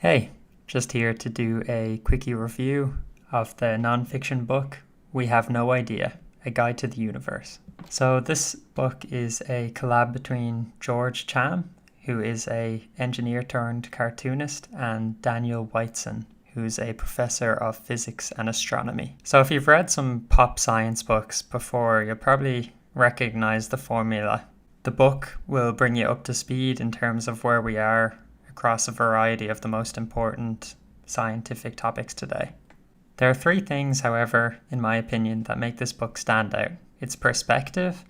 Hey, just here to do a quickie review of the non-fiction book We Have No Idea, A Guide to the Universe. So this book is a collab between George Cham, who is a engineer turned cartoonist, and Daniel Whiteson, who's a professor of physics and astronomy. So if you've read some pop science books before, you'll probably recognize the formula. The book will bring you up to speed in terms of where we are across a variety of the most important scientific topics today. There are three things, however, in my opinion, that make this book stand out. Its perspective,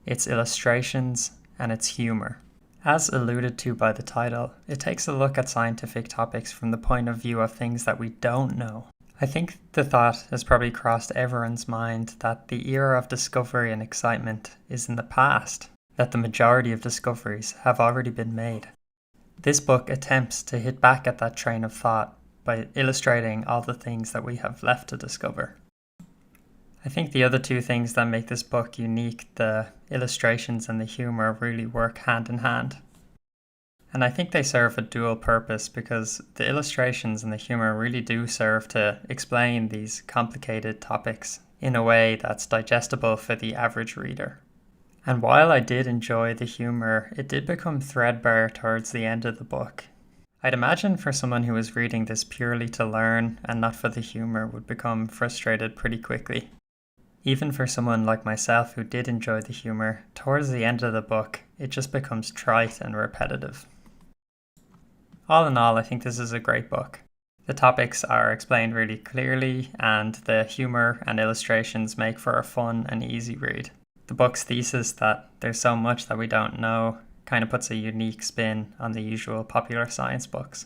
its illustrations, and its humor. As alluded to by the title, it takes a look at scientific topics from the point of view of things that we don't know. I think the thought has probably crossed everyone's mind that the era of discovery and excitement is in the past, that the majority of discoveries have already been made. This book attempts to hit back at that train of thought by illustrating all the things that we have left to discover. I think the other two things that make this book unique, the illustrations and the humor, really work hand in hand. And I think they serve a dual purpose because the illustrations and the humor really do serve to explain these complicated topics in a way that's digestible for the average reader. And while I did enjoy the humor, it did become threadbare towards the end of the book. I'd imagine for someone who was reading this purely to learn and not for the humor would become frustrated pretty quickly. Even for someone like myself who did enjoy the humor, towards the end of the book, it just becomes trite and repetitive. All in all, I think this is a great book. The topics are explained really clearly, and the humor and illustrations make for a fun and easy read. The book's thesis that there's so much that we don't know kind of puts a unique spin on the usual popular science books.